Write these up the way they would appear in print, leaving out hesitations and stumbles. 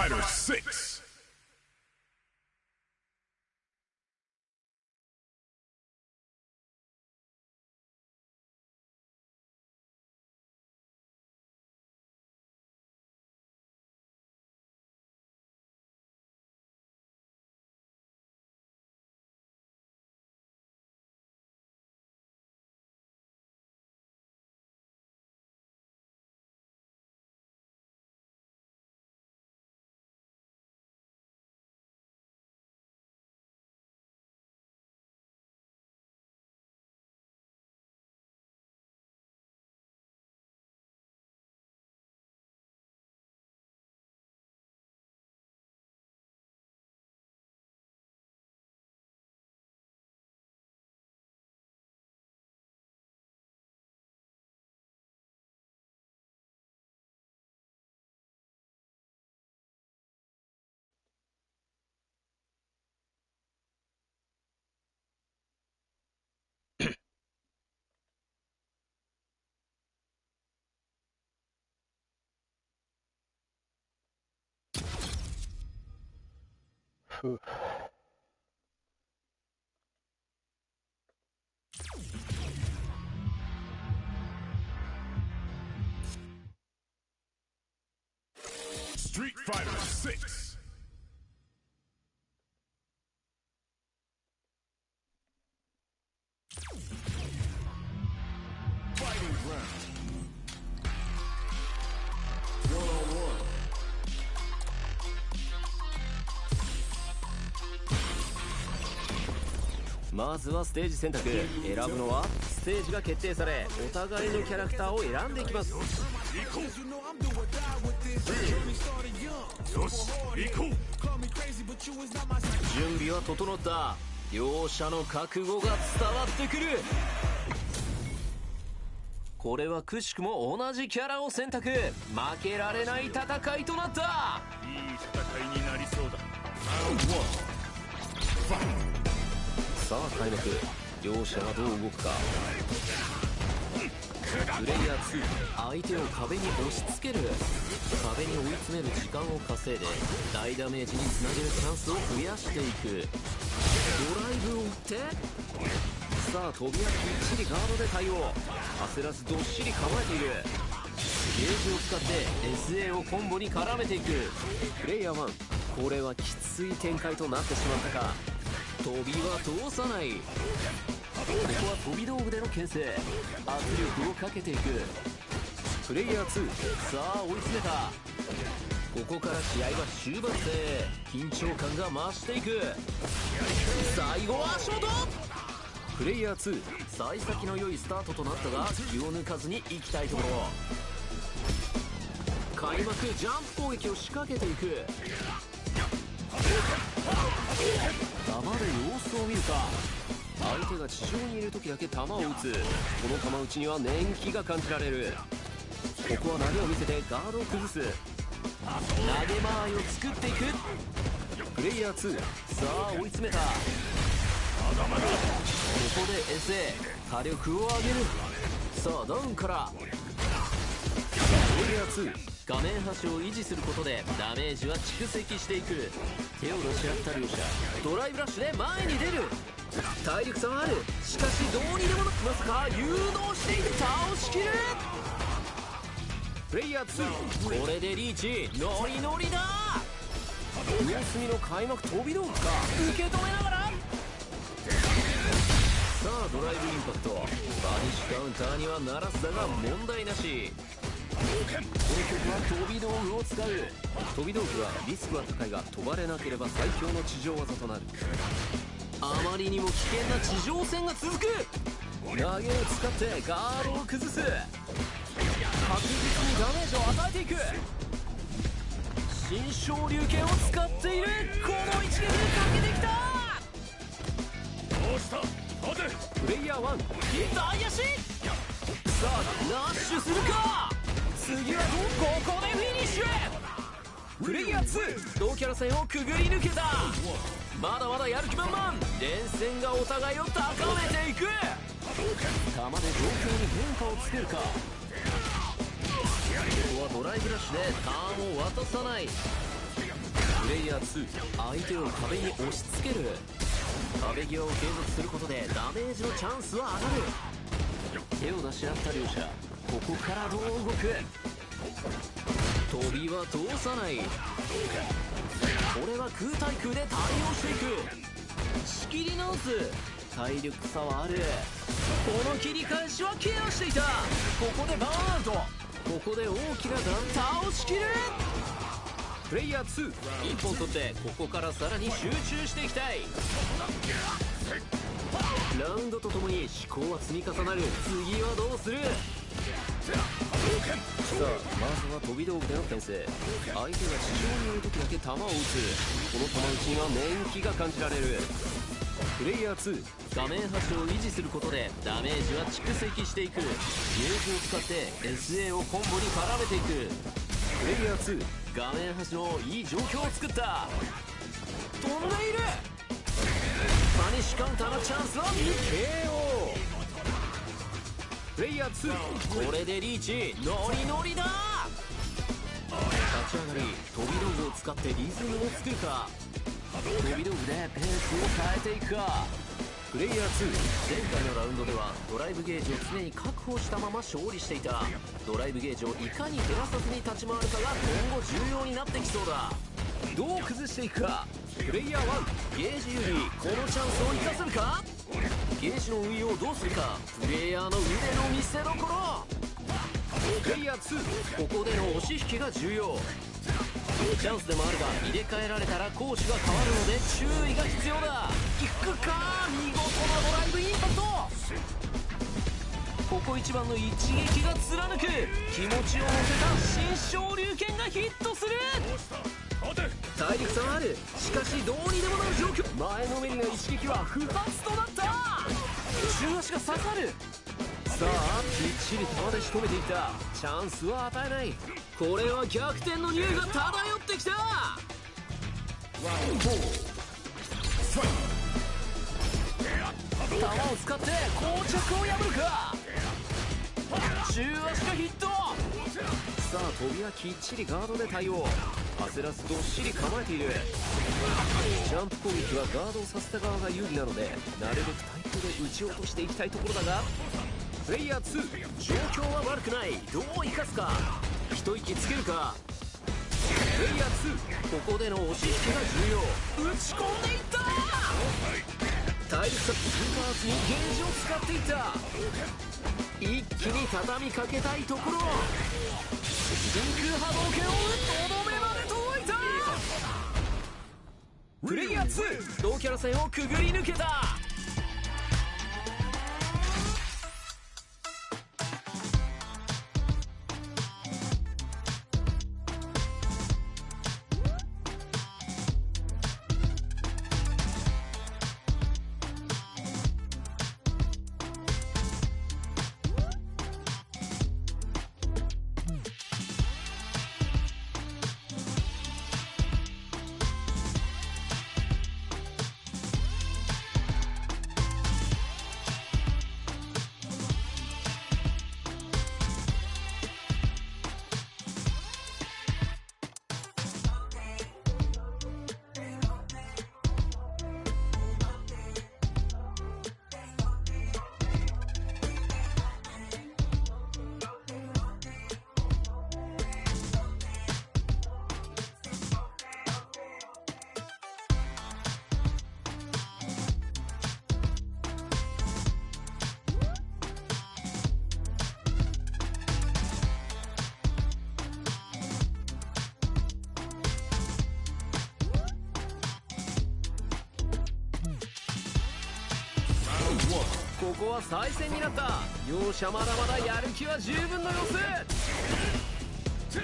Fighter 6. Street Fighter 6. Fighting round. 1-on-1. まずはステージ選択。選ぶのはステージが決定され、お互いのキャラクターを選んでいきます。準備は整った。両者の覚悟が伝わってくる。これはくしくも同じキャラを選択。負けられない戦いとなった。いい戦いになりそうだ。さあ開幕。両者はどう動くか。プレイヤー2、相手を壁に押し付ける。壁に追い詰める時間を稼いで大ダメージにつなげるチャンスを増やしていく。ドライブを打って、さあ飛び出しきっちりガードで対応。焦らずどっしり構えている。ゲージを使って SA をコンボに絡めていく。プレイヤー1、これはきつい展開となってしまったか。飛びは通さない。ここは飛び道具での牽制。圧力をかけていく。プレイヤー2、さあ追い詰めた。ここから試合は終盤戦。緊張感が増していく。最後はショート。プレイヤー2、幸先の良いスタートとなったが気を抜かずに行きたいところ。開幕ジャンプ攻撃を仕掛けていく。弾で様子を見るか。相手が地上にいる時だけ弾を撃つ。この弾打ちには年季が感じられる。ここは投げを見せてガードを崩す。投げ間合いを作っていく。プレイヤー2、さあ追い詰めた。ここで SA 火力を上げる。さあダウンから。プレイヤー2、画面端を維持することでダメージは蓄積していく。手を出し合った両者、ドライブラッシュで前に出る。体力差はある。しかしどうにでもまさか誘導していって倒しきる。プレイヤー2、これでリーチ。ノリノリだ。上隅の開幕飛び道具か。受け止めながら、さあドライブインパクト。バニッシュカウンターにはならずだが問題なし。この曲は飛び道具を使う。飛び道具はリスクは高いが飛ばれなければ最強の地上技となる。あまりにも危険な地上戦が続く。投げを使ってガードを崩す。確実にダメージを与えていく。新昇竜拳を使っている。この一撃でかけてきた。どうした、待て。プレイヤー1、左足。さあラッシュするか。次はここでフィニッシュ。プレイヤー2、同キャラ戦をくぐり抜けた。まだまだやる気満々。連戦がお互いを高めていく。弾で状況に変化をつけるか。ここはドライブラッシュでターンを渡さない。プレイヤー2、相手を壁に押し付ける。壁際を継続することでダメージのチャンスは上がる。手を出し合った両者、ここからどう動く。飛びは通さない。これは空対空で対応していく。仕切り直す。体力差はある。この切り返しはケアしていた。ここでバーンアウト。ここで大きな段倒しきる。プレイヤー2、1本取ってここからさらに集中していきたい。ラウンドとともに思考は積み重なる。次はどうする。さあ、まずは飛び道具での牽制。相手が地上にいる時だけ弾を撃つ。この弾打ちには年季が感じられる。プレイヤー2、画面端を維持することでダメージは蓄積していく。ゲージを使って SA をコンボに絡めていく。プレイヤー2、画面端のいい状況を作った。飛んでいる。パニッシュカウンターのチャンスは見てよ。プレイヤー2、これでリーチ。ノリノリだ。立ち上がり、飛び道具を使ってリズムを作るか。飛び道具でペースを変えていくか。プレイヤー2、前回のラウンドではドライブゲージを常に確保したまま勝利していた。ドライブゲージをいかに減らさずに立ち回るかが今後重要になってきそうだ。どう崩していくか。プレイヤー1、ゲージ有利。このチャンスを生かせるか。ゲージの運用をどうするか。プレイヤーの腕の見せ所。プレイヤー2、ここでの押し引きが重要。チャンスでもあるが入れ替えられたら攻守が変わるので注意が必要だ。いくか。見事なドライブインパクト。ここ一番の一撃が貫く。気持ちを乗せた新昇竜拳がヒットする。体力差はある。しかしどうにでもなる状況。前のめりな一撃は不発となった。中足が刺さる。さあ、きっちり球で仕留めていった。チャンスは与えない。これは逆転の匂いが漂ってきた。球を使って膠着を破るか。中足がヒット。さあ、飛びはきっちりガードで対応。焦らずどっしり構えている。ジャンプ攻撃はガードをさせた側が有利なので、なるべく対空で撃ち落としていきたいところだが、プレイヤー2、状況は悪くない。どう生かすか。一息つけるか。プレイヤー2、ここでの押し引きが重要。打ち込んでいった。体力差、スーパーアーツにゲージを使っていった。一気に畳みかけたいところ。真空波動拳をとどめまで届いた。プレイヤー2、同キャラ戦をくぐり抜けた。ここは再戦になった。両者まだまだやる気は十分の様子。ジ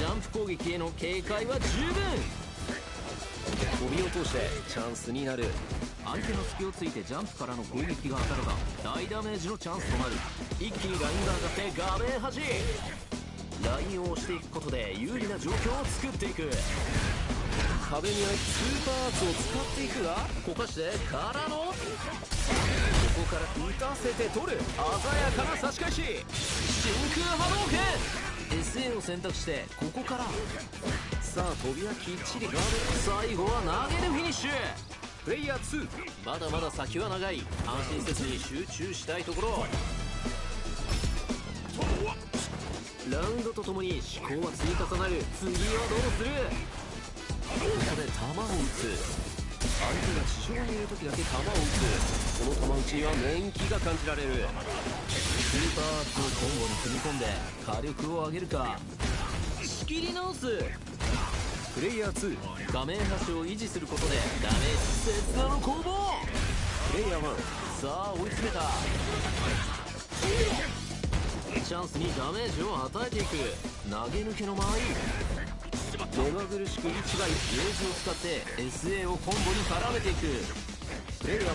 ャンプ攻撃への警戒は十分。飛びを通してチャンスになる。相手の隙をついてジャンプからの攻撃が当たれば大ダメージのチャンスとなる。一気にラインが上がって画面端。ラインを押していくことで有利な状況を作っていく。壁にスーパーアーツを使っていくが、こかしてからのここから打たせて取る。鮮やかな差し返し。真空波動拳。 SA を選択してここからさあ飛びはきっちりガード。最後は投げるフィニッシュ。プレイヤー2。まだまだ先は長い。安心せずに集中したいところ。ラウンドとともに思考は積み重なる。次はどうする。ここで弾を撃つ。相手が地上にいる時だけ弾を撃つ。この弾撃ちには年季が感じられる。スーパーアーツをコンボに組み込んで火力を上げるか。仕切り直す。プレイヤー2。画面端を維持することでダメージ切断の攻防。プレイヤー1。さあ追い詰めた。チャンスにダメージを与えていく。投げ抜けの間合い。目まぐるしく位置がいい。ゲージを使って SA をコンボに絡めていく。プレイヤー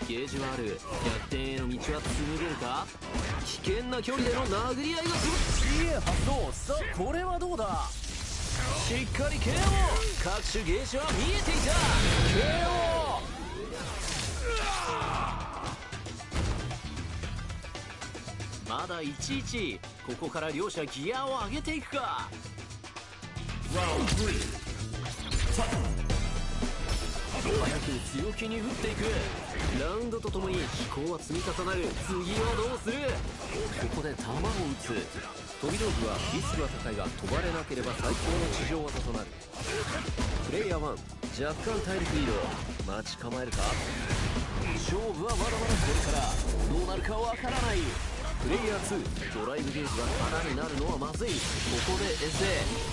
1。ゲージはある。逆転への道は紡げるか。危険な距離での殴り合いがする。CA 発動。さあこれはどうだ。しっかり KO。各種ゲージは見えていた。 KO。 まだ1-1。ここから両者ギアを上げていくか。早く強気に打っていく。ラウンドとともに思考は積み重なる。次はどうする。ここで弾を撃つ。飛び道具はリスクが高いが飛ばれなければ最高の地上技となる。プレイヤー1。若干体力移動。待ち構えるか。勝負はまだまだこれから。どうなるかわからない。プレイヤー2。ドライブゲージが空になるのはまずい。ここでエセ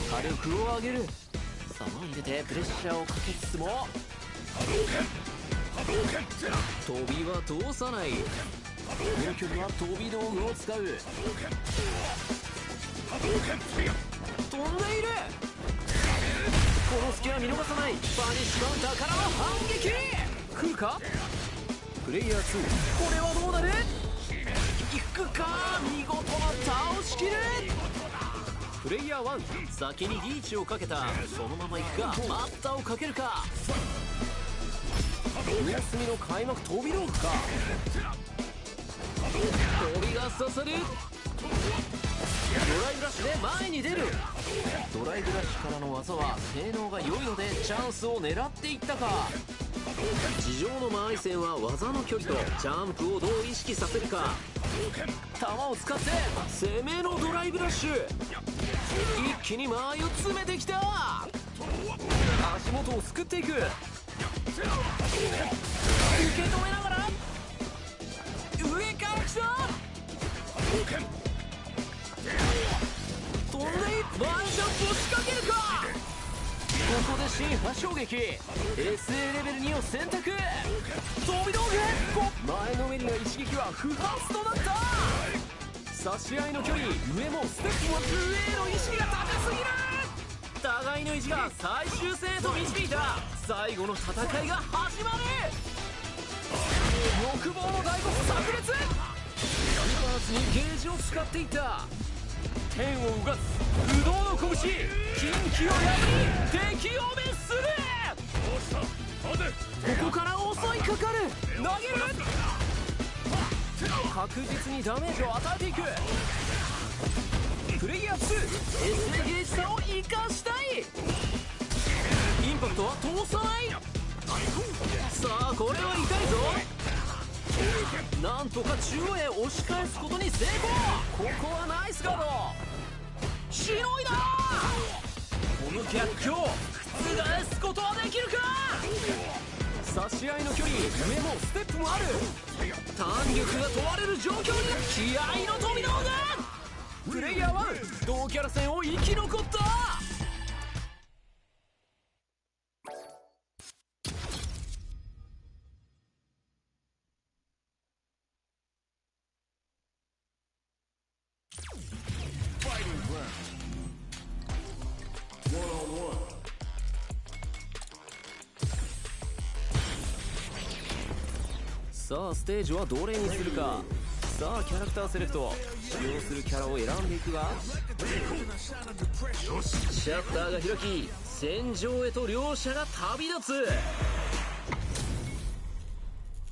火力を上げる。さあ前に出てプレッシャーをかけつつも飛びは通さない。この距離は飛び道具を使う。飛んでいる。この隙は見逃さない。バニッシュカウンターからの反撃。来るか。プレイヤー2。これはどうなる。いくか。見事な倒しきる。プレイヤー1。先にリーチをかけた。そのまま行くか。待ったをかけるか。お休みの開幕飛び道具か。飛びが刺さる。ドライブラッシュで前に出る。ドライブラッシュからの技は性能が良いのでチャンスを狙っていったか。地上の間合い戦は技の距離とジャンプをどう意識させるか。弾を使って攻めのドライブラッシュ。一気に間合いを詰めてきた。足元をすくっていく。受け止めながら上から来た。飛んでワンショットを仕掛けるか。ここで新波衝撃 SA レベル2を選択。飛び道具。前のめりの一撃は不発となった。差し合いの距離。上もステップも上への意識が高すぎる。互いの意地が最終戦へと導いた。最後の戦いが始まる。欲望の大悟炸裂。スーパーツにゲージを使っていった。天をうがつ不動の拳。近畿を破り敵を滅する。ここから襲いかかる。投げる。確実にダメージを与えていく。プレイヤー2。 SA ゲージ差を生かしたい。インパクトは通さない。さあこれは痛いぞ。なんとか中央へ押し返すことに成功。ここはナイスガード。しのいだ。この逆境覆すことはできるか。差し合いの距離。上もステップもある。弾力が問われる状況に気合の飛び道具。プレイヤー1。同キャラ戦を生き残った。さあステージはどれにするか。さあキャラクターセレクト。使用するキャラを選んでいくが、シャッターが開き戦場へと両者が旅立つ。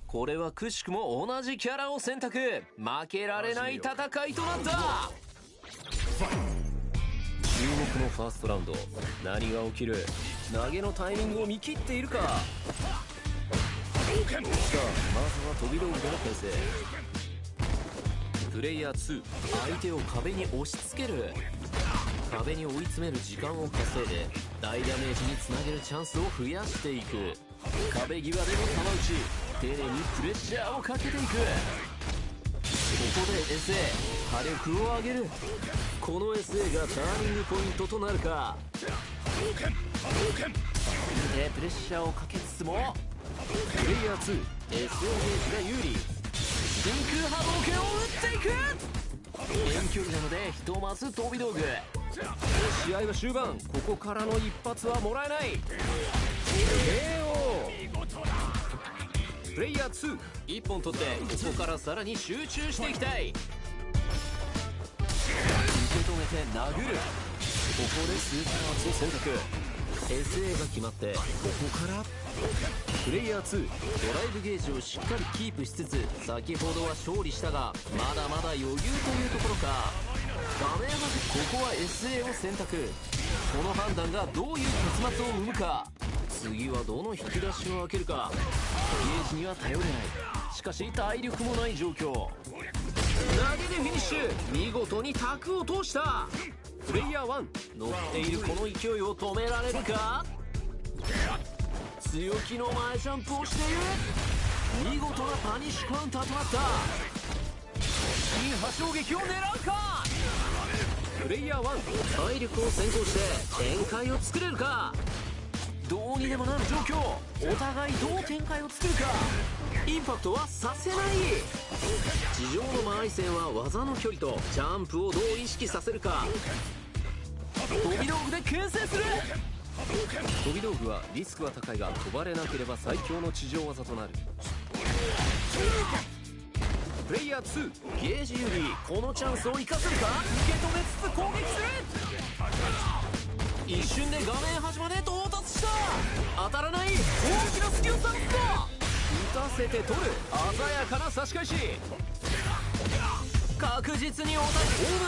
これはくしくも同じキャラを選択。負けられない戦いとなった。注目のファーストラウンド、何が起きる？投げのタイミングを見切っているか。さあまずは飛び道具での牽制。プレイヤー2、相手を壁に押し付ける。壁に追い詰める時間を稼いで大ダメージにつなげるチャンスを増やしていく。壁際での球打ち、丁寧にプレッシャーをかけていく。ここで SA 火力を上げる。この SA がターニングポイントとなるか。でプレッシャーをかけつつもプレイヤー2、 SA ゲージが有利。真空波動拳を打っていく。遠距離なのでひとまず飛び道具。試合は終盤、ここからの一発はもらえない。 KO。 プレイヤー2、一本取ってここからさらに集中していきたい。受け止めて殴る。ここでスーパーアーツを選択。 SA が決まってここからプレイヤー2、ドライブゲージをしっかりキープしつつ、先ほどは勝利したがまだまだ余裕というところか。画面端、ここは SA を選択。この判断がどういう結末を生むか。次はどの引き出しを開けるか。ゲージには頼れない。しかし体力もない状況。投げでフィニッシュ。見事に卓を通した。プレイヤー1、乗っているこの勢いを止められるか。強気の前ジャンプをしている。見事なパニッシュカウンターとなった。新波衝撃を狙うか。プレイヤー1、体力を先行して展開を作れるか。どうにでもなる状況。お互いどう展開を作るか。インパクトはさせない。地上の間合い線は技の距離とジャンプをどう意識させるか。飛び道具で牽制する。飛び道具はリスクは高いが飛ばれなければ最強の地上技となる。プレイヤー2、ゲージ有利。このチャンスを生かせるか。受け止めつつ攻撃する。一瞬で画面端まで到達した。当たらない。大きな隙を探すぞ。打たせて取る。鮮やかな差し返し。確実に大な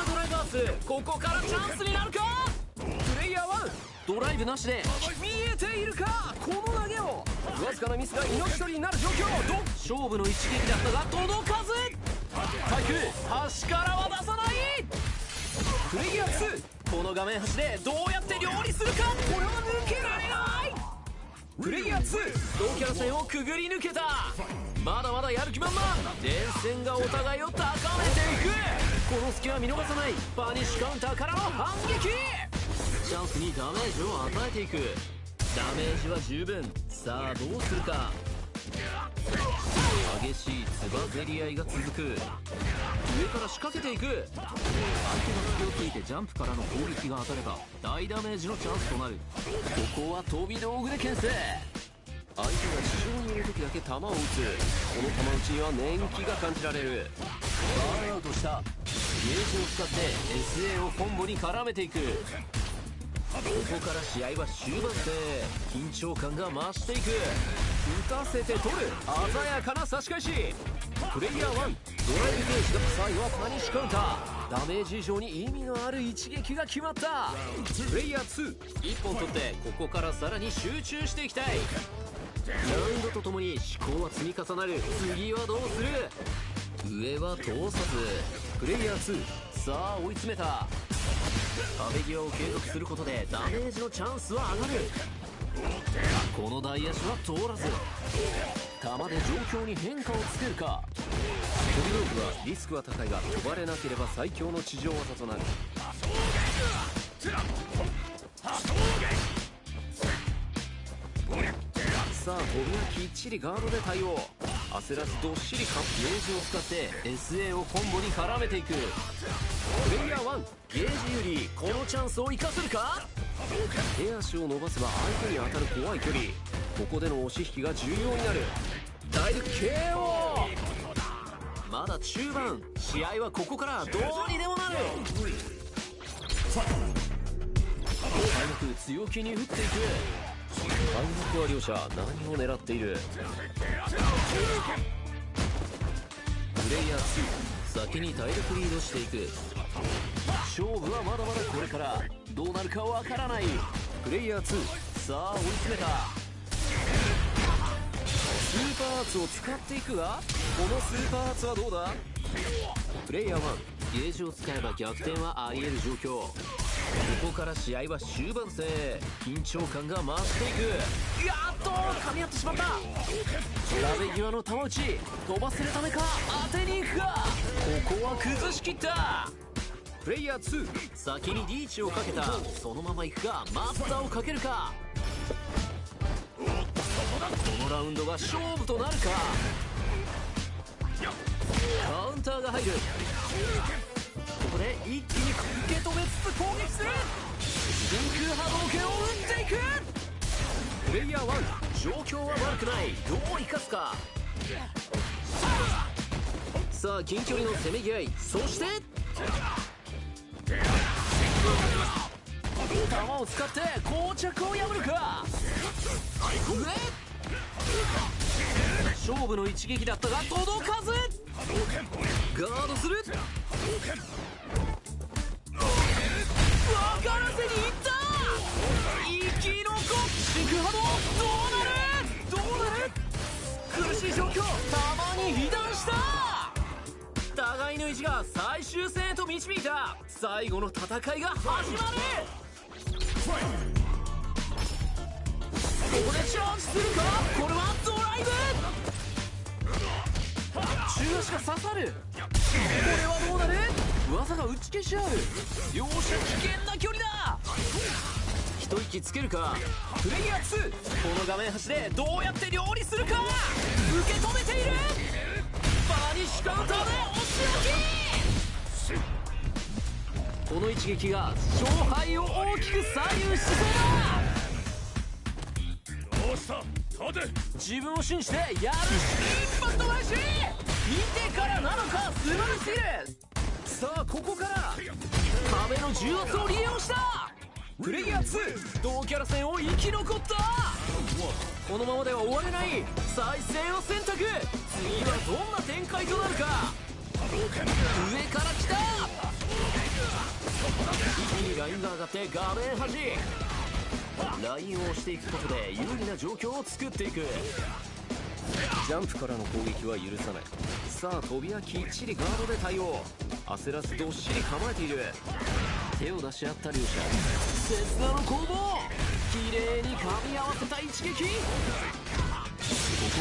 ドライバース。ここからチャンスになるか。プレイヤー1、ドライブなしで見えているか。この投げをわずかなミスが命取りになる状況。勝負の一撃だったが届かず。対空端からは出さない。プレイヤー2、この画面端でどうやって料理するか。これは抜けられない。プレイヤー2、同キャラ線をくぐり抜けた。まだまだやる気満々。連戦がお互いを高めていく。この隙は見逃さない。パニッシュカウンターからの反撃。チャンスにダメージを与えていく。ダメージは十分。さあどうするか。激しいつばぜり合いが続く。上から仕掛けていく。相手の隙を突いてジャンプからの攻撃が当たれば大ダメージのチャンスとなる。ここは飛び道具で牽制。相手が地上にいる時だけ弾を撃つ。この弾打ちには年季が感じられる。バーンアウトした。ゲージを使って SA をコンボに絡めていく。ここから試合は終盤で緊張感が増していく。打たせて取る。鮮やかな差し返し。プレイヤー1、ドライブゲージが最後はパニッシュカウンター。ダメージ以上に意味のある一撃が決まった。プレイヤー2、一本取ってここからさらに集中していきたい。ラウンドとともに思考は積み重なる。次はどうする。上は通さず。プレイヤー2、さあ追い詰めた。壁際を継続することでダメージのチャンスは上がる。この大足は通らず。弾で状況に変化をつけるか。飛び道具はリスクは高いが飛ばれなければ最強の地上技となる。さあ飛びはきっちりガードで対応。焦らずどっしりか。ゲージを使って SA をコンボに絡めていく。プレイヤー1、ゲージ有利。このチャンスを生かせるか。手足を伸ばせば相手に当たる怖い距離。ここでの押し引きが重要になる。ダイレクト KO。 まだ中盤。試合はここからどうにでもなる。開幕強気に打っていく。開幕は両者何を狙っている。プレイヤー2先に体力リードしていく。勝負はまだまだこれから。どうなるかわからない。プレイヤー2、さあ追い詰めた。スーパーアーツを使っていくが、このスーパーアーツはどうだ。プレイヤー1、ゲージを使えば逆転はあり得る状況。ここから試合は終盤戦。緊張感が増していく。やっと噛み合ってしまった。壁際の球打ち飛ばせるためか、当てに行くか。ここは崩しきった。プレイヤー2、先にリーチをかけた。そのまま行くか、マスターをかけるか。このラウンドが勝負となるか。カウンターが入る。ここで一気に受け止めつつ攻撃する。真空波動拳を打っていく。プレイヤー1、状況は悪くない。どう生かすか。さあ近距離のせめぎ合い。そして球を使って膠着を破るか。勝負の一撃だったが届かず。ガードする。分からせにいった。生き残っ真空波動。どうなる苦しい状況。たまに被弾した。互いの意地が最終戦へと導いた。最後の戦いが始まる。ここでチャージするか。これはドライブ。中足が刺さる。これはどうなる。技が打ち消し合う。両者危険な距離だ。一息つけるか。プレイヤー2、この画面端でどうやって料理するか。受け止めている。バニッシュカウンターで押し置き。この一撃が勝敗を大きく左右しそうだ。どうした。立て。自分を信じてやるし、インパクト返し。見てからなのか、素晴らしすぎる。さあここから壁の重圧を利用した。プレイヤー2、同キャラ戦を生き残った。このままでは終われない。再戦を選択。次はどんな展開となるか。上から来た。一気にラインが上がって画面端。ラインを押していくことで有利な状況を作っていく。ジャンプからの攻撃は許さない。さあ飛びはきっちりガードで対応。焦らずどっしり構えている。手を出し合った両者。刹那の攻防。綺麗に噛み合わせた一撃。こ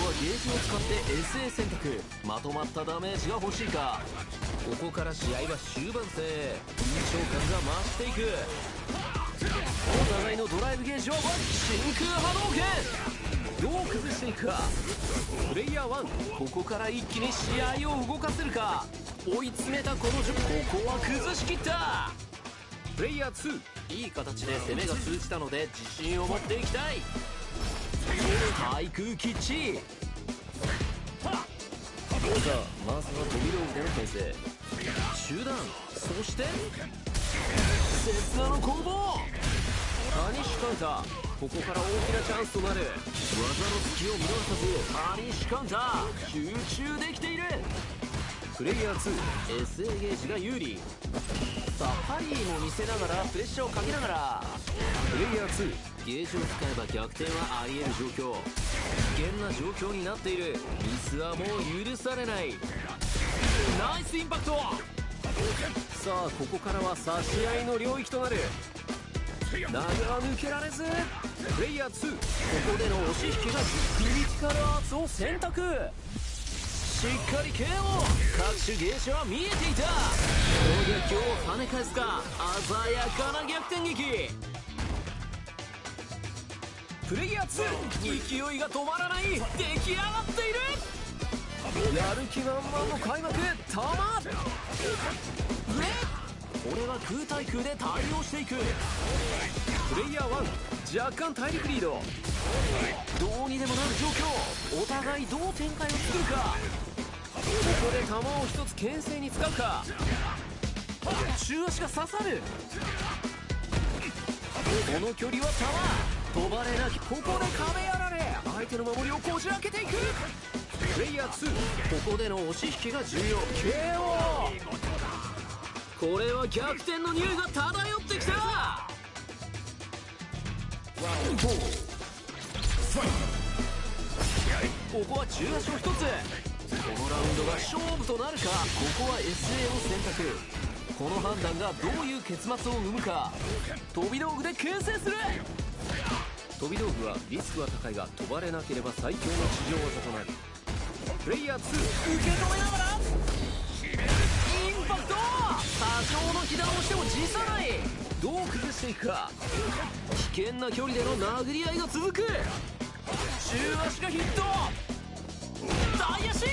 こはゲージを使って SA 選択。まとまったダメージが欲しいか。ここから試合は終盤戦。緊張感が増していく。お互いのドライブゲージを真空波動拳。どう崩していくか。プレイヤー1、ここから一気に試合を動かせるか。追い詰めたこのここは崩しきった。プレイヤー2、いい形で攻めが通じたので自信を持っていきたい。対空キッチ。さあまずは飛び道具での牽制。中断。そして刹那の攻防。バニッシュカウンター。ここから大きなチャンスとなる。技の隙を見逃さずバニッシュカウンター。集中できている。プレイヤー2、 SA ゲージが有利。さあハリーも見せながらプレッシャーをかけながら。プレイヤー2、ゲージを使えば逆転はあり得る状況。危険な状況になっている。ミスはもう許されない。ナイスインパクト。さあここからは差し合いの領域となる。投げは抜けられず。プレイヤー2、ここでの押し引きがクリティカルアーツを選択。しっかり KO。 各種ゲージは見えていた。この逆境を跳ね返すか。鮮やかな逆転劇。プレイヤー2、勢いが止まらない。出来上がっている。やる気満々の開幕。玉これは空対空で対応していく。プレイヤー1、若干体力リード。どうにでもなる状況。お互いどう展開を作るか。ここで球を一つ牽制に使うか。中足が刺さる。この距離は球飛ばれなき。ここで壁やられ相手の守りをこじ開けていく。プレイヤー2、ここでの押し引きが重要。 KO。これは逆転の匂いが漂ってきた。ここは中足を一つ。このラウンドが勝負となるか。ここは SA を選択。この判断がどういう結末を生むか。飛び道具で牽制する。飛び道具はリスクは高いが飛ばれなければ最強の地上技となる。プレイヤー2、受け止めながらインパクト。多少の被弾をしても辞さない。どう崩していくか。危険な距離での殴り合いが続く。中足がヒット。大足。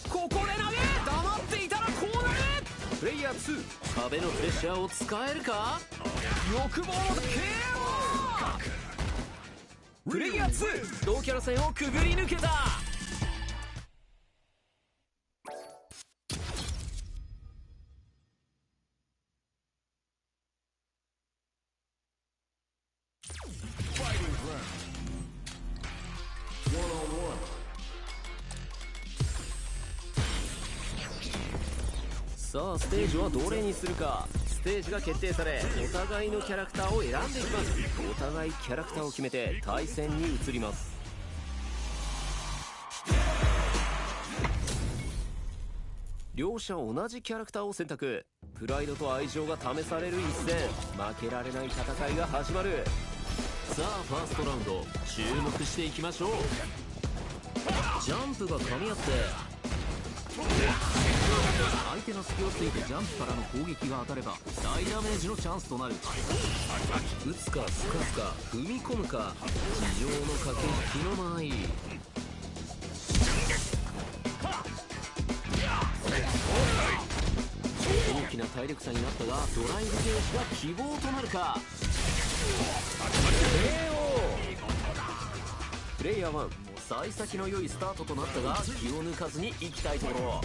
ここで投げ。黙っていたらこうなる。プレイヤー2、壁のプレッシャーを使えるか。欲望の KO。 プレイヤー2、同キャラ線をくぐり抜けた。さあステージはどれにするか。ステージが決定されお互いのキャラクターを選んでいきます。お互いキャラクターを決めて対戦に移ります。両者同じキャラクターを選択。プライドと愛情が試される一戦。負けられない戦いが始まる。さあファーストラウンド注目していきましょう。ジャンプが噛み合って相手の隙をついてジャンプからの攻撃が当たれば大ダメージのチャンスとなる。打つかすかすか踏み込むか。地上の駆け引きの間合い。大きな体力差になったがドライブゲージが希望となるか。プレイヤー1、幸先の良いスタートとなったが気を抜かずに行きたいところ。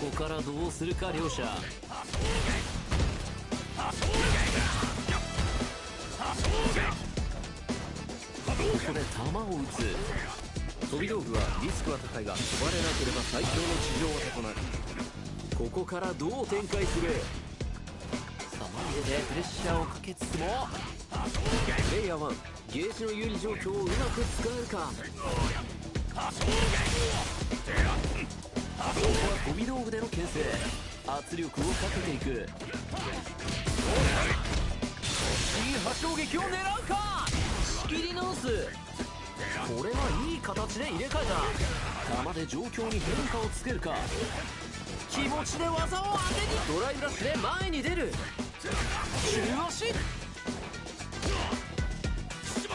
ここからどうするか両者。ここで弾を撃つ。飛び道具はリスクは高いが飛ばれなければ最強の地上技となる。ここからどう展開する。さあ前でプレッシャーをかけつつもプレイヤー1、ゲージの有利状況をうまく使えるか。ここは飛び道具での牽制。圧力をかけていく。新破衝撃を狙うか。仕切り直す。これはいい形で入れ替えた。弾で状況に変化をつけるか。気持ちで技を当てにドライブラッシュで前に出る。中足。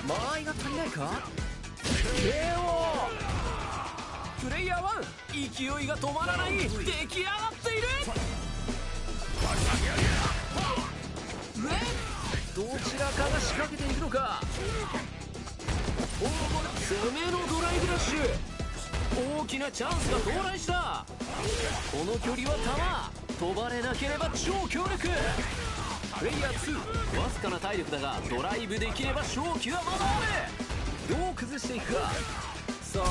間合いが足りないか。KO。プレイヤー1、勢いが止まらない。出来上がっている。どちらかが仕掛けていくのか。攻めのドライブラッシュ。大きなチャンスが到来した。この距離は弾飛ばれなければ超強力。プレイヤー2、わずかな体力だがドライブできれば勝機はまだある。どう崩していくか。さあこ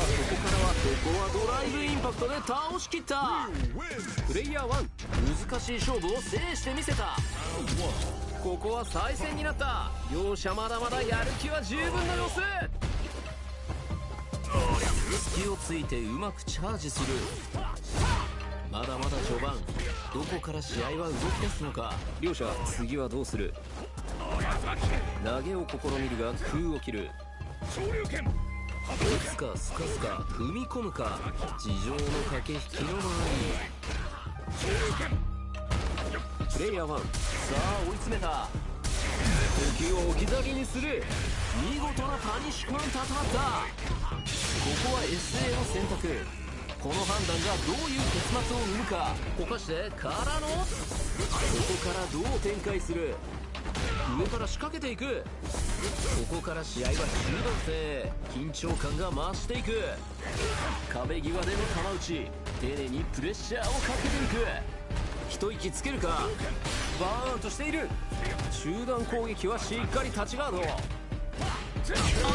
こはドライブインパクトで倒しきった。プレイヤー1、難しい勝負を制してみせた。ここは再戦になった。両者まだまだやる気は十分な様子。隙をついてうまくチャージする。まだまだ序盤。どこから試合は動き出すのか。両者次はどうする。投げを試みるが空を切る。打つかすかすか踏み込むか。地上の駆け引きの間合い。プレイヤー1、さあ追い詰めた。時を置き去りにする。見事なパニッシュカウンターとなった。ここは SA を選択。この判断がどういう結末を生むか。こかしてからのここからどう展開する。上から仕掛けていく。ここから試合は中毒性。緊張感が増していく。壁際での球打ち。丁寧にプレッシャーをかけていく。一息つけるか。バーンとしている。中段攻撃はしっかり立ちガード。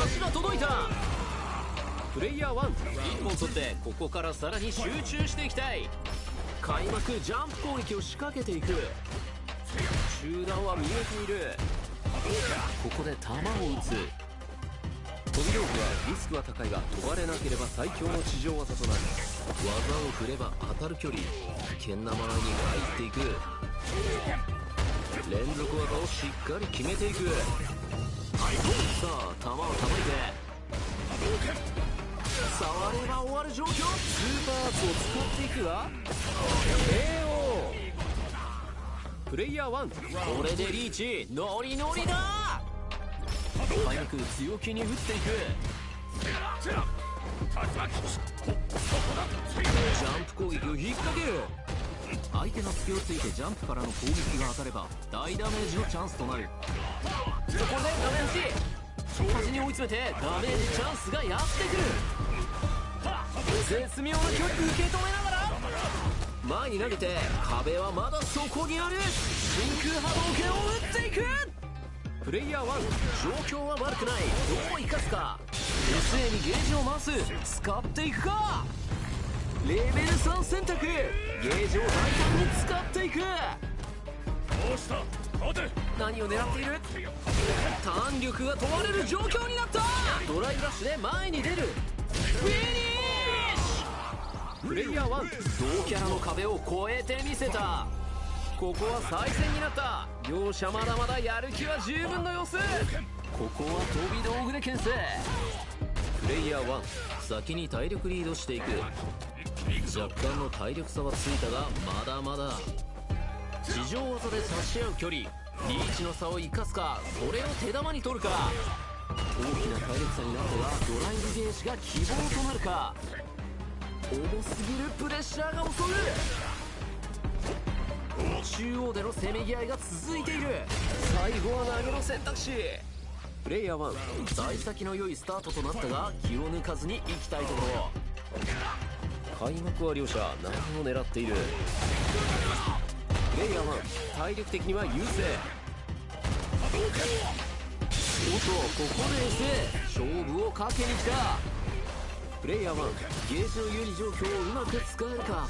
足が届いた。プレイヤー1、1本取ってここからさらに集中していきたい。開幕ジャンプ攻撃を仕掛けていく。中段は見えている。ここで弾を撃つ。飛び道具はリスクは高いが飛ばれなければ最強の地上技となる。技を振れば当たる距離、危険な間合いに入っていく。連続技をしっかり決めていく。さあ弾をたたいて触れば終わる状況。スーパーアーツを使っていくが KO。 プレイヤー1、これでリーチノリノリだ。早く強気に打っていく。ジャンプ攻撃を引っ掛ける。相手の隙をついてジャンプからの攻撃が当たれば大ダメージのチャンスとなる。そこでダメージ端に追い詰めてダメージチャンスがやってくる。絶妙な距離受け止めながら前に投げて、壁はまだそこにある。真空波動拳を打っていく。プレイヤー1、状況は悪くない。どう生かすか。 SA にゲージを回す。使っていくか。レベル3選択。ゲージを大胆に使っていく。どうした待て。何を狙っている。弾力が問われる状況になった。ドライブラッシュで前に出る。フィニッシュ。プレイヤー1、同キャラの壁を越えてみせた。ここは再戦になった。両者まだまだやる気は十分の様子。ここは飛び道具で牽制。プレイヤー1、先に体力リードしていく。若干の体力差はついたがまだまだ。地上技で差し合う距離、リーチの差を生かすか、それを手玉に取るか。大きな体力差になったがドライブゲージが希望となるか。重すぎるプレッシャーが襲う。中央でのせめぎ合いが続いている。最後は投げの選択肢。プレイヤー1、幸先の良いスタートとなったが気を抜かずに行きたいところ。開幕は両者何を狙っている。プレイヤー1、体力的には優勢。おっとここで SA 勝負をかけに来た。プレイヤー1、ゲージの有利状況をうまく使えるか。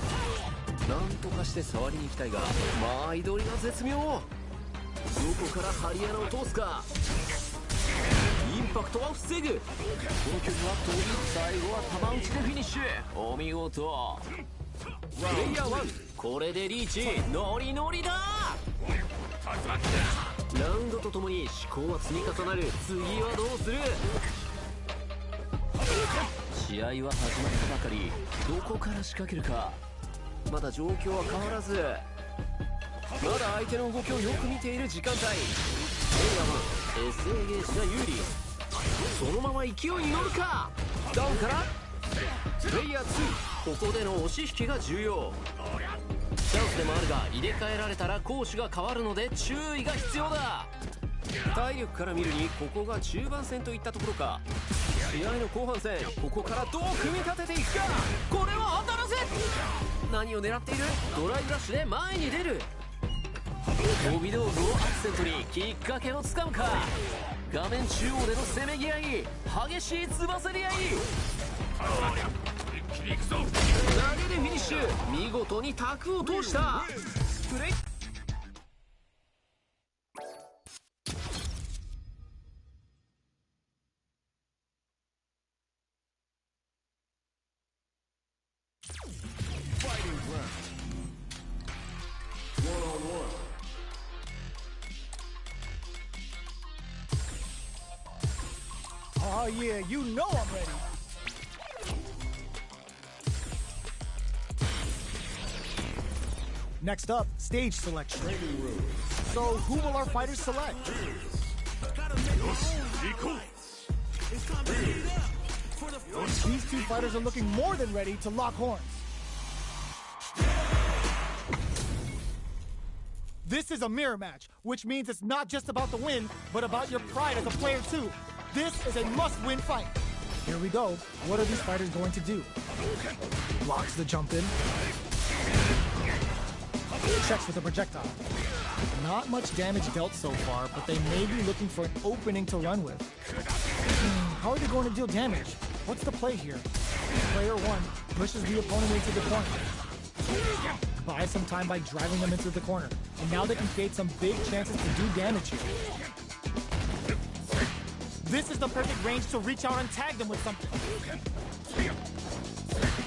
なんとかして触りに行きたいが間合い取りが絶妙。どこから針穴を通すか。インパクトは防ぐ。この距離は飛び、最後は弾打ちでフィニッシュ。お見事。プレイヤー1、これでリーチノリノリだ。ラウンドとともに思考は積み重なる。次はどうする。試合は始まったばかり。どこから仕掛けるか。まだ状況は変わらず。まだ相手の動きをよく見ている時間帯。プレイヤー1、SA ゲージが有利。そのまま勢いに乗るか。ダウンからプレイヤー2、ここでの押し引きが重要。チャンスでもあるが入れ替えられたら攻守が変わるので注意が必要だ。体力から見るにここが中盤戦といったところか。試合の後半戦、ここからどう組み立てていくか。これは当たらせ。何を狙っている。ドライブラッシュで前に出る。飛び道具をアクセントにきっかけをつかむか。画面中央でのせめぎ合い、激しいつばせり合い。投げでフィニッシュ。見事に卓を通した。プレイOh yeah, you know I'm ready. Next up, stage selection. So who will our fighters select? These two fighters are looking more than ready to lock horns. This is a mirror match, which means it's not just about the win, but about your pride as a player too. This is a must-win fight. Here we go. What are these fighters going to do? Blocks the jump in. Checks with a projectile. Not much damage dealt so far, but they may be looking for an opening to run with. How are they going to deal damage? What's the play here? Player 1 pushes the opponent into the corner. buy some time by driving them into the corner. And now they can create some big chances to do damage here. This is the perfect range to reach out and tag them with something.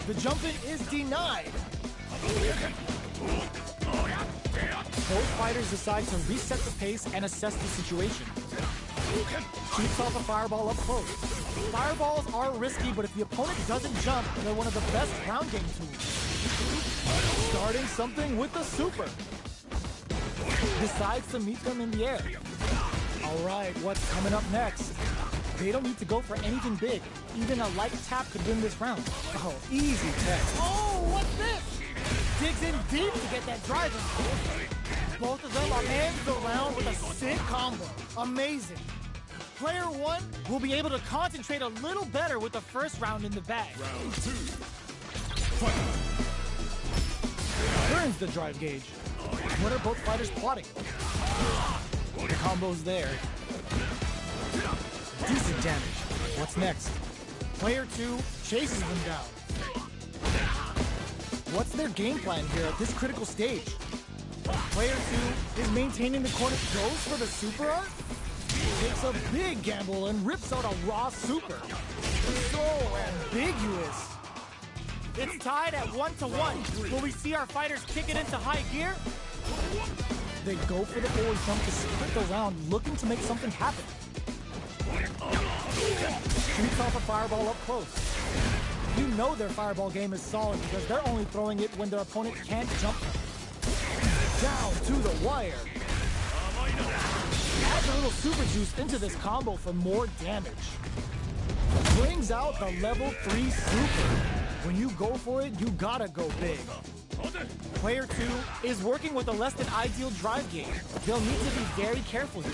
The jump in is denied. Both fighters decide to reset the pace and assess the situation. Shoots off a fireball up close. Fireballs are risky, but if the opponent doesn't jump, they're one of the best ground game tools. Starting something with a super. Decides to meet them in the air. All right, what's coming up next? They don't need to go for anything big. Even a light tap could win this round. Oh, easy tech. Oh, what's this? Digs in deep to get that drive in. Both of them are hands around with a sick combo. Amazing. Player one will be able to concentrate a little better with the first round in the bag. Round 2. Turns the drive gauge. What are both fighters plotting? The combo's there. Decent damage. What's next? Player two chases them down. What's their game plan here at this critical stage? Player two is maintaining the corner, goes for the super art, takes a big gamble and rips out a raw super. So ambiguous. It's tied at 1-1. Will we see our fighters kick it into high gear? They go for the forward jump to split the round, looking to make something happen. Shoots off a fireball up close. You know their fireball game is solid because they're only throwing it when their opponent can't jump them. Down to the wire. Adds a little super juice into this combo for more damage. Brings out the level 3 super. When you go for it, you gotta go big. Player 2 is working with a less than ideal drive game. They'll need to be very careful here.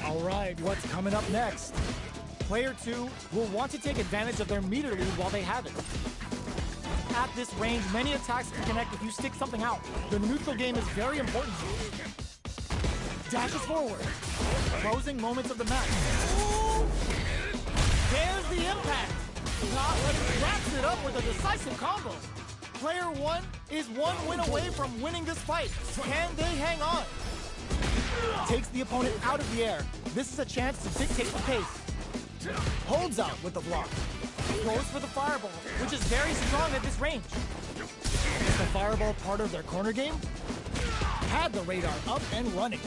All right, what's coming up next? Player 2 will want to take advantage of their meter lead while they have it. At this range, many attacks can connect if you stick something out. The neutral game is very important here. Dashes forward. Closing moments of the match. Ooh. There's the impact. Not letting wraps it up with a decisive combo. Player 1 is one win away from winning this fight. Can they hang on? Takes the opponent out of the air. This is a chance to dictate the pace. Holds out with the block. Goes for the fireball, which is very strong at this range. Is the fireball part of their corner game? Had the radar up and running.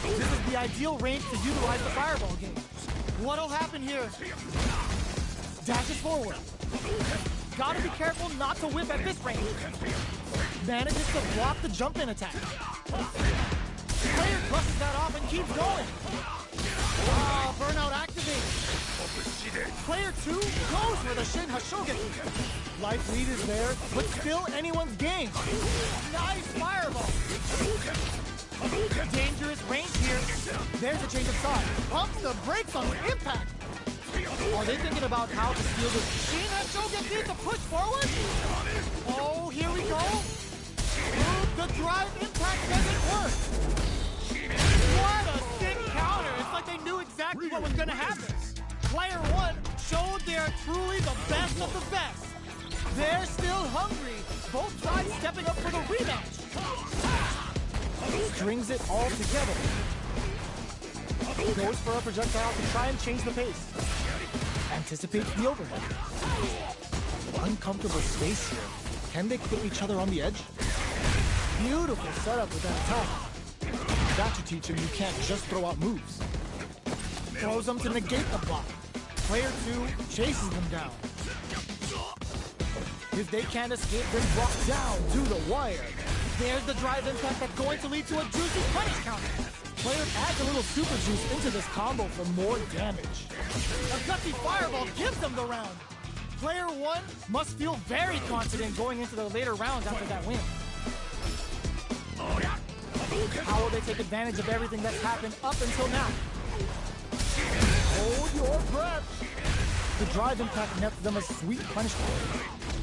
This is the ideal range to utilize the fireball game. What'll happen here? Dashes forward. Gotta be careful not to whip at this range. Manages to block the jump-in attack. Player brushes that off and keeps going. Wow, burnout activated. Player 2 goes for the Shin Hashogen. Life lead is there, but still anyone's game. Nice fireball. Dangerous range here. There's a change of side. Pumps the brakes on the impact. Are they thinking about how to steal this? Shin Hashogen needs to push forward. Oh, here we go. The drive impact doesn't work. What a sick counter. It's like they knew exactly what was going to happen. Player 1 showed they're truly the best of the best. They're still hungry. Both sides stepping up for the rematch. Strings it all together. Goes for a projectile to try and change the pace. Anticipates the overhead. Uncomfortable space here. Can they kill each other on the edge? Beautiful setup with that attack. That should teach him you can't just throw out moves. Throws them to negate the block. Player 2 chases them down. If they can't escape, then block down to the wire. There's the drive impact that's going to lead to a juicy punish counter. Player adds a little super juice into this combo for more damage. A gutsy fireball gives them the round. Player 1 must feel very confident going into the later rounds after that win. How will they take advantage of everything that's happened up until now? Hold your breath. The drive impact nets them a sweet punishment.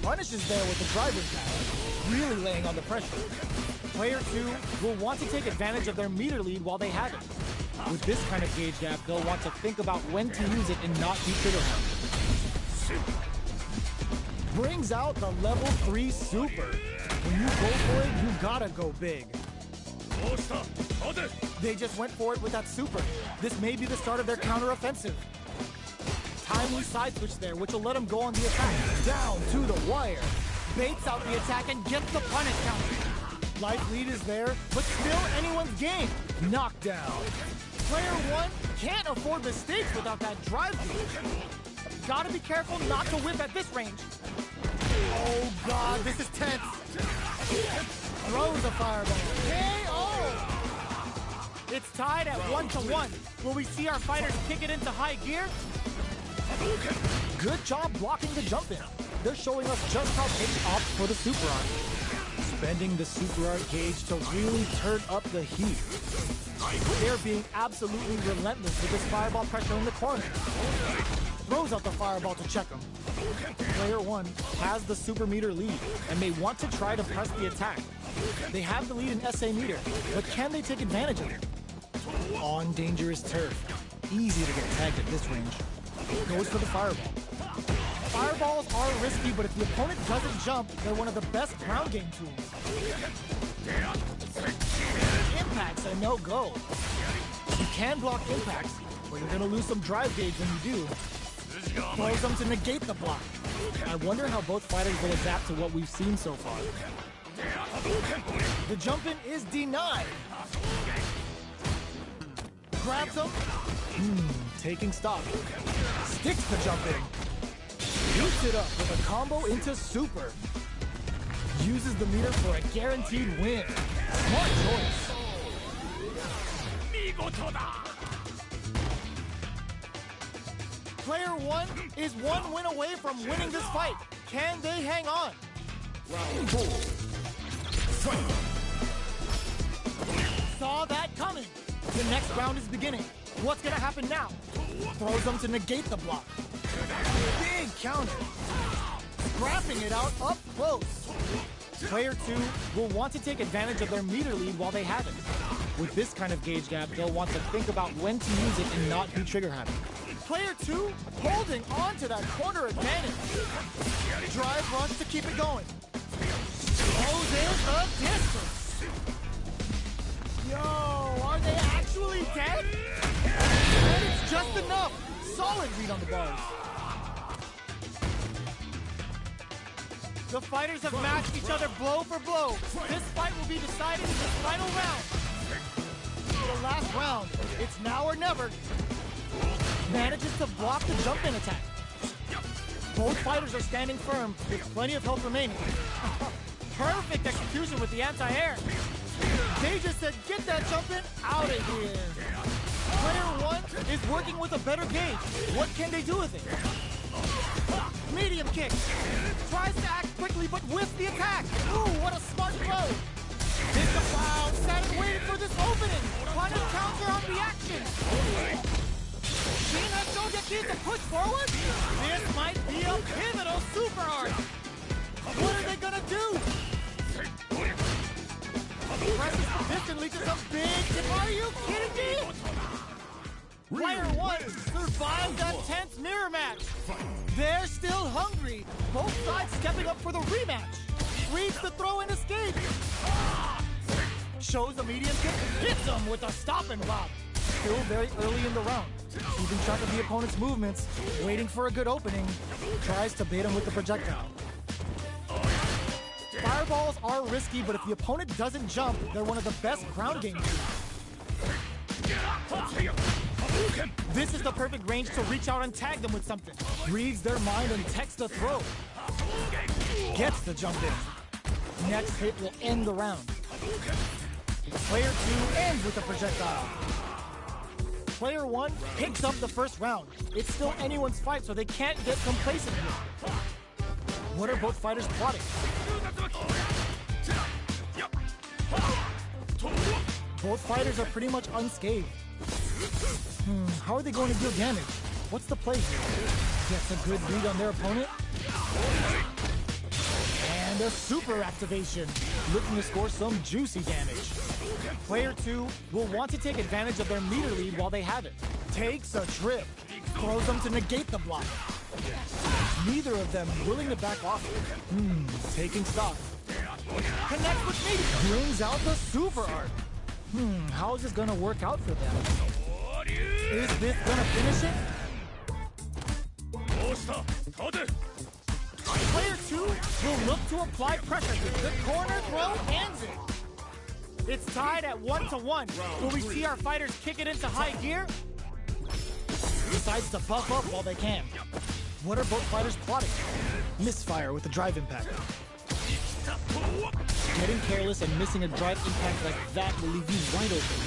Punish is there with the drive impact, really laying on the pressure. Player 2 will want to take advantage of their meter lead while they have it. With this kind of gauge gap, they'll want to think about when to use it and not be trigger happy. Brings out the level 3 super. When you go for it, you gotta go big. どうした待て They just went for it with that super. This may be the start of their counter-offensive. Timely side switch there, which will let him go on the attack. Down to the wire. Baits out the attack and gets the punish counter. Life lead is there, but still anyone's game. Knockdown. Player one can't afford mistakes without that drive beat. Gotta be careful not to whip at this range. Oh god, this is tense. Throws a fireball. KO! It's tied at 1-1. Will we see our fighters kick it into high gear? Good job blocking the jump in. They're showing us just how they opt for the super art. Spending the super art gauge to really turn up the heat. They're being absolutely relentless with this fireball pressure in the corner. Throws out the fireball to check him. Player one has the super meter lead and may want to try to press the attack. They have the lead in SA meter, but can they take advantage of it? On dangerous turf. Easy to get tagged at this range. Goes for the fireball. Fireballs are risky, but if the opponent doesn't jump, they're one of the best ground game tools. Impacts are no-go. You can block impacts, but you're gonna lose some drive gauge when you do. Throws them to negate the block. I wonder how both fighters will adapt to what we've seen so far. The jump in is denied. Grabs him. Taking stock. Sticks the jump in. Shoots it up with a combo into super. Uses the meter for a guaranteed win. Smart choice. Player one is one win away from winning this fight. Can they hang on? Round 4. Fight. Saw that coming. The next round is beginning. What's gonna happen now? Throws them to negate the block. Big counter. Scrapping it out up close. Player two will want to take advantage of their meter lead while they have it. With this kind of gauge gap, they'll want to think about when to use it and not be trigger happy. Player two holding on to that corner advantage. Drive rush to keep it going. Throws in a distance. Yo, are they actually dead? And it's just enough. Solid read on the bars. The fighters have matched each other blow for blow. This fight will be decided in the final round. The last round, it's now or never. Manages to block the jump-in attack. Both fighters are standing firm with plenty of health remaining. Perfect execution with the anti-air. They just said, get that jump-in out of here. Player one is working with a better gauge. What can they do with it? Medium kick. Tries to act quickly, but whiffs the attack. Ooh, what a smart throw. Mr. Cloud sat and waited for this opening. Punish counter on the action. Shin has Shogeki to push forward. This might be a pivotal super art. What are they gonna do? Presses the piston leads to some big tip. Are you kidding me? Player one survived that tense mirror match. They're still hungry. Both sides stepping up for the rematch. Reads the throw and escape. Shows a medium kick. Hits him with a stop and block. Still very early in the round. Keeping track of the opponent's movements. Waiting for a good opening. Tries to bait him with the projectile. Fireballs are risky, but if the opponent doesn't jump, they're one of the best ground game tools. This is the perfect range to reach out and tag them with something. Reads their mind and texts the throw. Gets the jump in. Next hit will end the round. Player two ends with a projectile. Player one picks up the first round. It's still anyone's fight, so they can't get complacent here. What are both fighters plotting? Both fighters are pretty much unscathed. How are they going to deal damage? What's the play here? Gets a good read on their opponent. And a super activation. Looking to score some juicy damage. Player two will want to take advantage of their meter lead while they have it. Takes a trip. Throws them to negate the block. Neither of them willing to back off. Taking stock. Connects with me. Brings out the super art. How is this gonna work out for them? Is this gonna finish it? どうした立て Player 2 will look to apply pressure to the corner throw ends it. It's tied at 1-1. Will we see our fighters kick it into high gear? Decides to buff up while they can. What are both fighters plotting? Misfire with the drive impact. Getting careless and missing a drive impact like that will leave you wide open.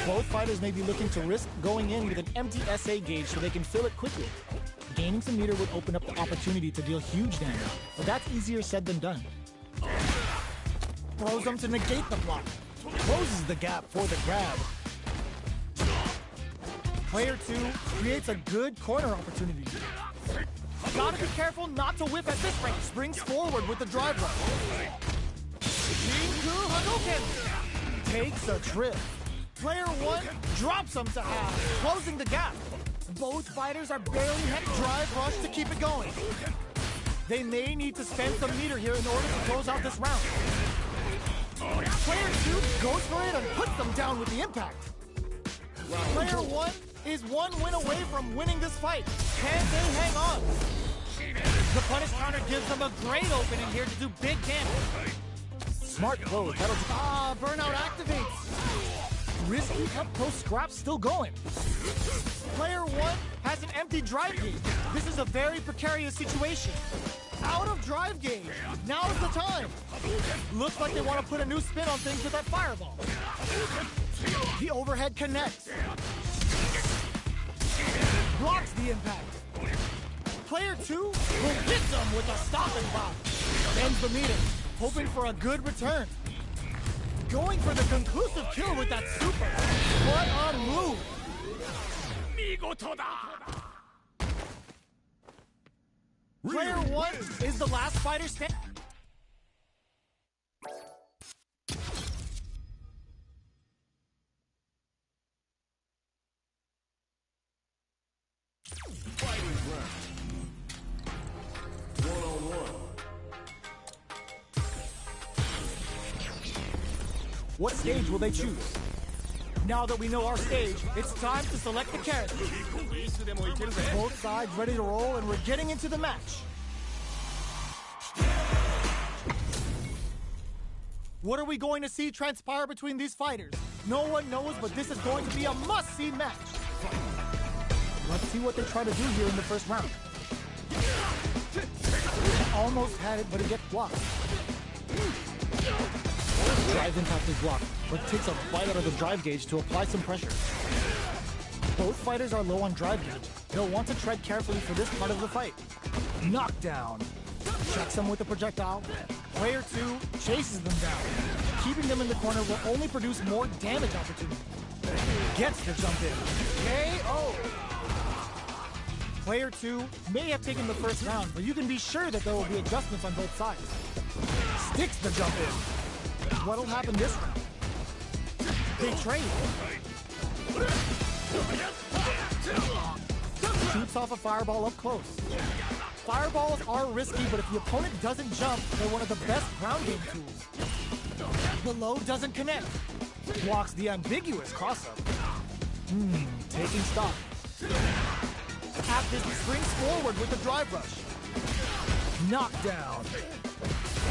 Both fighters may be looking to risk going in with an empty SA gauge so they can fill it quickly. Gaining some meter would open up the opportunity to deal huge damage, but that's easier said than done. Throws them to negate the block. Closes the gap for the grab. Player 2 creates a good corner opportunity. Gotta be careful not to whip at this range. Springs forward with the drive rush. Jinku Hadouken takes a trip. Player 1 drops him to half, closing the gap. Both fighters are barely hit drive rush to keep it going. They may need to spend some meter here in order to close out this round. Player 2 goes for it and puts them down with the impact. Player 1 is one win away from winning this fight. Can they hang on? The punish counter gives them a great opening here to do big damage. Smart close. Burnout activates. Risky up close scrap still going. Player 1 has an empty drive gauge. This is a very precarious situation. Out of drive gauge. Now's the time. Looks like they want to put a new spin on things with that fireball. The overhead connects. Blocks the impact. Player 2 will hit them with a stopping block. Ends the meter, hoping for a good return. Going for the conclusive kill with that super. What a move! 見事だ Player 1 is the last fighter standing. What stage will they choose? Now that we know our stage, it's time to select the character. Both sides ready to roll, and we're getting into the match. What are we going to see transpire between these fighters? No one knows, but this is going to be a must-see match. Let's see what they try to do here in the first round. Almost had it, but it gets blocked. Drive impact is blocked, but takes a bite out of the drive gauge to apply some pressure. Both fighters are low on drive gauge. They'll want to tread carefully for this part of the fight. Knockdown. Checks them with a projectile. Player 2 chases them down. Keeping them in the corner will only produce more damage opportunity. Gets the jump in. KO. Player 2 may have taken the first round, but you can be sure that there will be adjustments on both sides. Sticks the jump in. What'll happen this round? They trade. Shoots off a fireball up close. Fireballs are risky, but if the opponent doesn't jump, they're one of the best ground game tools. The low doesn't connect. Blocks the ambiguous cross-up. Taking stock. Captain springs forward with the drive rush. Knockdown.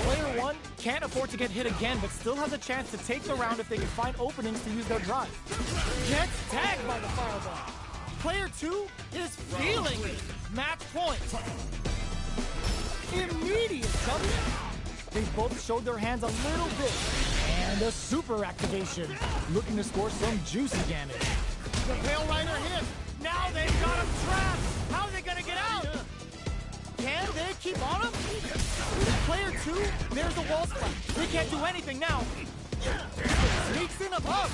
Player 1 can't afford to get hit again, but still has a chance to take the round if they can find openings to use their drive. Gets tagged by the fireball. Player 2 is feeling it. Match point. Immediate jump. They both showed their hands a little bit. And a super activation. Looking to score some juicy damage. The Pale Rider hit. Now they've got him trapped. How are they going to get out? Can they keep on him? Player 2, there's the wall splat. They can't do anything now. Sneaks in above.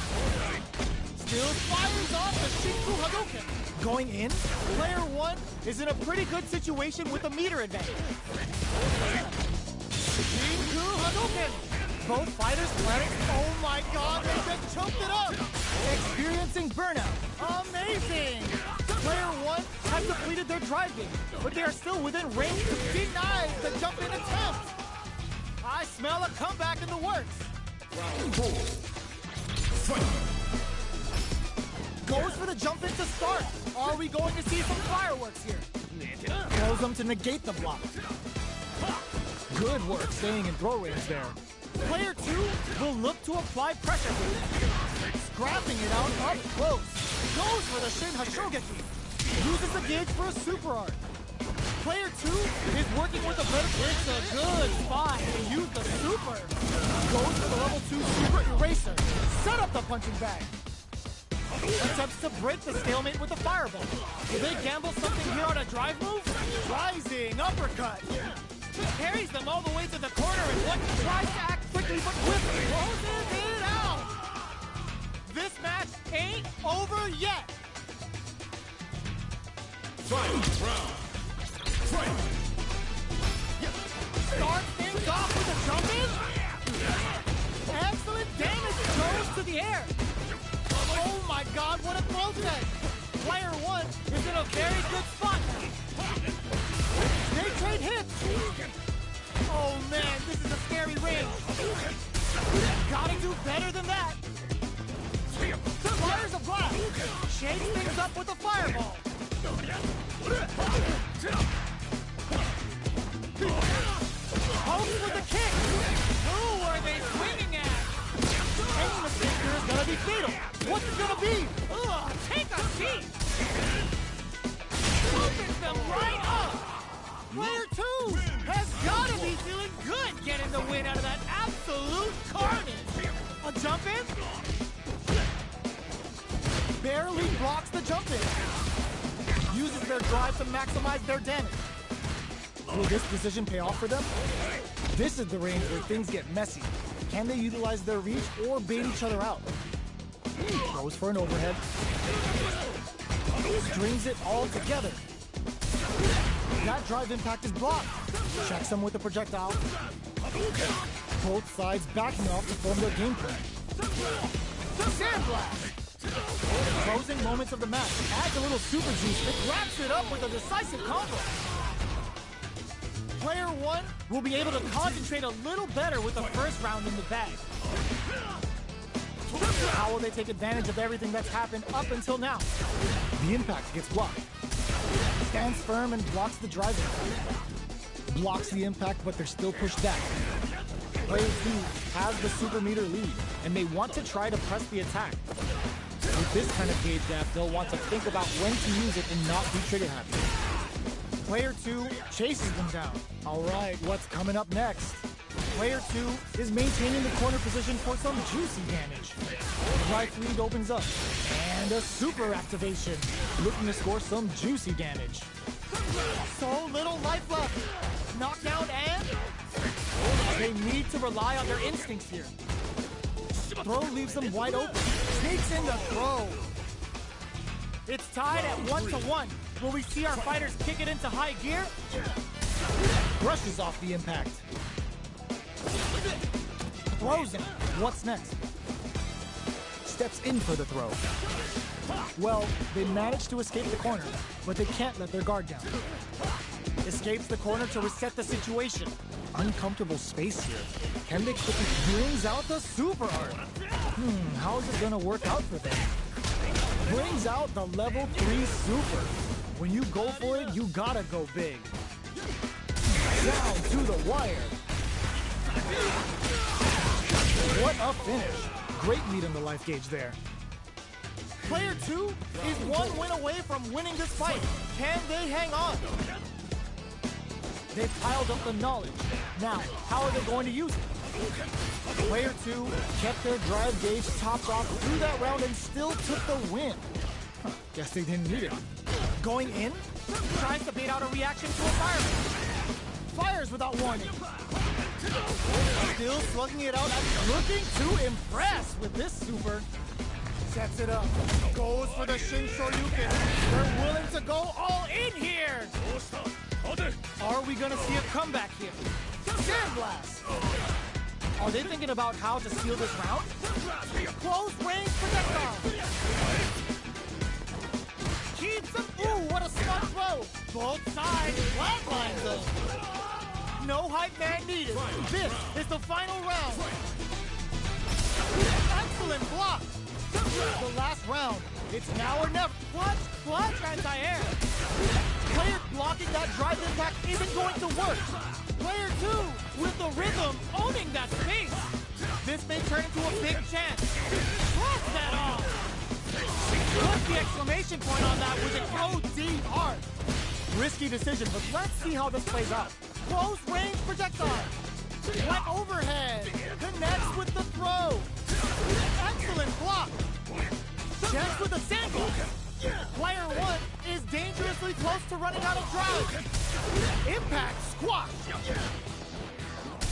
Still fires off the Shinku Hadouken. Going in, player 1 is in a pretty good situation with a meter advantage. Shinku Hadouken. Both fighters planning. Oh my god, they just choked it up. Experiencing burnout. Amazing. Player 1 has depleted their drive game, but they are still within range to deny the jump-in attempt. I smell a comeback in the works. Round 4. Fight. Goes for the jump in to start. Are we going to see some fireworks here? Throws them to negate the block. Good work staying in throw range there. Player 2 will look to apply pressure. Scrapping it out up close. Goes for the Shin Hashogeki. Uses the gauge for a super art. Player 2 is working with a better. It's a good spot to use the super. Goes for the level 2 super eraser. Set up the punching bag. Attempts to break the stalemate with a fireball. Will they gamble something here on a drive move? Rising uppercut. Carries them all the way to the corner and one tries to act quickly but closes it out. This match ain't over yet. Final round. Fight. Start things off with a jump in. Excellent damage goes to the air. Oh my god, what a throw set! Player 1 is in a very good spot. They trade hits. Oh man, this is a scary range. Gotta do better than that. Fires a blast. Shakes things up with a fireball. Pokes with a kick. Who are they swinging at? Any mistake here is gonna be fatal. What's it gonna be? Ugh, take a seat. Opens them right up. Player 2 has gotta be feeling good getting the win out of that absolute carnage. A jump in? Barely blocks the jump in. Uses their drive to maximize their damage. Will this decision pay off for them? This is the range where things get messy. Can they utilize their reach or bait each other out? Goes for an overhead. Strings it all together. That drive impact is blocked. Checks them with a projectile. Both sides backing off to form their game plan. Sandblast! Closing moments of the match. Adds a little super juice. It wraps it up with a decisive combo. Player 1 will be able to concentrate a little better with the first round in the bag. How will they take advantage of everything that's happened up until now? The impact gets blocked. Stands firm and blocks the drive impact. Blocks the impact, but they're still pushed back. Player 2 has the super meter lead, and they want to try to press the attack. With this kind of gauge gap, they'll want to think about when to use it and not be trigger happy. Player 2 chases them down. All right, what's coming up next? Player 2 is maintaining the corner position for some juicy damage. Right lead opens up. And a super activation. Looking to score some juicy damage. So little life left. Knockdown and... they need to rely on their instincts here. Throw leaves them wide open. Takes in the throw. It's tied at 1-1. Will we see our fighters kick it into high gear? Brushes off the impact. Throws him. What's next? Steps in for the throw. Well, they managed to escape the corner, but they can't let their guard down. Escapes the corner to reset the situation. Uncomfortable space here. Can they quickly brings out the super art? How is it gonna work out for them? Brings out the level 3 super. When you go for it, you gotta go big. Down to the wire. What a finish. Great lead on the life gauge there. Player 2 is one win away from winning this fight. Can they hang on? They've piled up the knowledge. Now, how are they going to use it? Player 2 kept their drive gauge topped off through that round and still took the win. Guess they didn't need it. Going in, tries to bait out a reaction to a fireman. Fires without warning. Still slugging it out and looking to impress with this super. Sets it up. Goes for the Shin Shoryuken. They're willing to go all in here. Are we gonna see a comeback here? Sandblast! Are they thinking about how to steal this round? Close range projectile! Keeps him. Ooh, what a smart throw! Both sides flatline them. No hype man needed. This is the final round. Excellent block. The last round. It's now or never. Clutch, anti-air. Player blocking that drive impact isn't going to work. Player 2 with the rhythm owning that space. This may turn into a big chance. Blast that off. Put the exclamation point on that with an OD hard. Risky decision, but let's see how this plays out. Close range projectile. Wet overhead. Connects with the throw. Excellent block. Chance with a sandwich. Player 1 is dangerously close to running out of drive. Impact squash.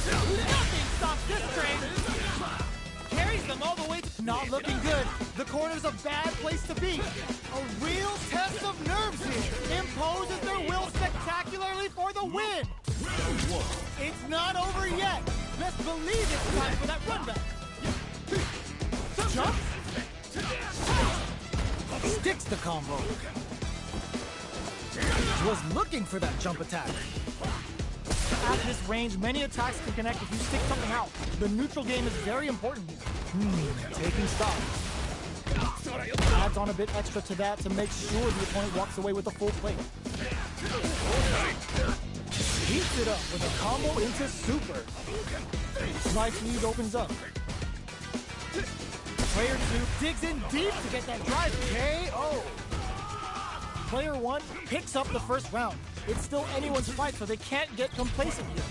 Nothing stops this train. Carries them all the way to... Not looking good. The corner's a bad place to be. A real test of nerves here. Imposes their will spectacularly for the win. It's not over yet. Best believe it's time for that run back. Jump. Sticks the combo. Was looking for that jump attack. At this range, many attacks can connect if you stick something out. The neutral game is very important here. Taking stock. Adds on a bit extra to that to make sure the opponent walks away with a full plate. Heats it up with a combo into super. Life lead opens up. Player 2 digs in deep to get that drive KO. Player 1 picks up the first round. It's still anyone's fight, so they can't get complacent here.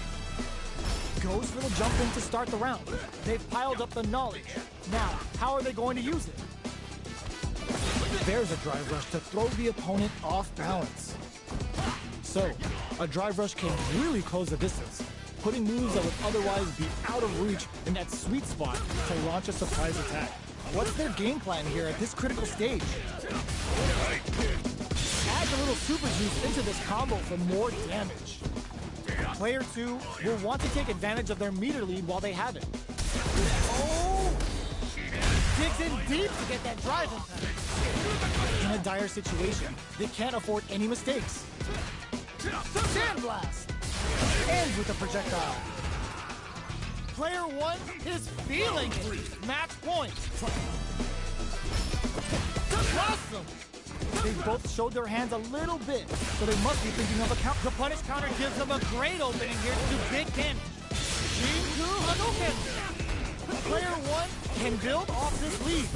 Goes for the jump in to start the round. They've piled up the knowledge. Now, how are they going to use it? There's a drive rush to throw the opponent off balance. So, a drive rush can really close the distance, putting moves that would otherwise be out of reach in that sweet spot to launch a surprise attack. What's their game plan here at this critical stage? Add a little super juice into this combo for more damage. Player 2 will want to take advantage of their meter lead while they have it. Oh! Digs in deep to get that drive impact. In a dire situation, they can't afford any mistakes. Sandblast! Ends with a projectile. Player 1 is feeling it. Match point. Awesome! They both showed their hands a little bit, so they must be thinking of a count. The punish counter gives them a great opening here to do big damage. Shinku Hadouken! Player 1 can build off this lead.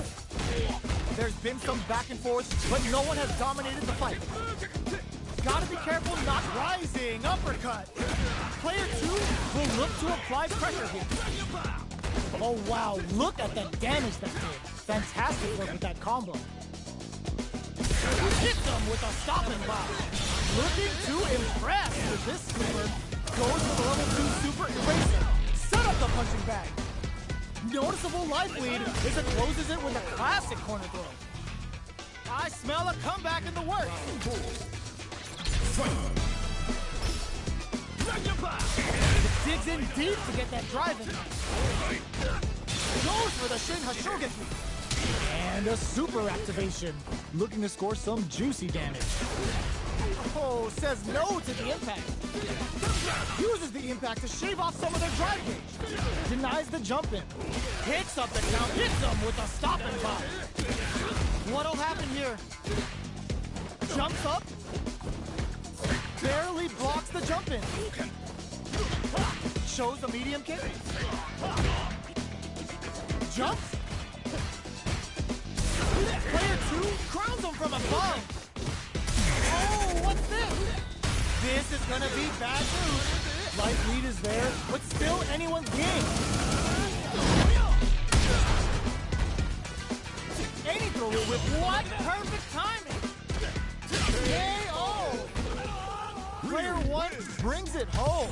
There's been some back and forth, but no one has dominated the fight. Gotta be careful not rising. Uppercut. Player 2 will look to apply pressure here. Oh wow, look at the damage that did. Fantastic work with that combo. Hits them with a stopping block. Looking to impress with this super. Goes for the level 2 super eraser. Set up the punching bag. Noticeable life lead as it closes it with a classic corner throw. I smell a comeback in the works. It digs in deep to get that drive in. Goes for the Shin Hashogeki. And a super activation. Looking to score some juicy damage. Oh, says no to the impact. Uses the impact to shave off some of their drive gauge. Denies the jump in. Picks up the count. Hits them with a stopping block. What'll happen here? Jumps up. Barely blocks the jump in. Shows the medium kick. Jumps. Player 2 crowns him from above. Oh, what's this? This is gonna be bad news. Life lead is there, but still anyone's game. Any throw with what perfect timing. KO. Player 1 brings it home.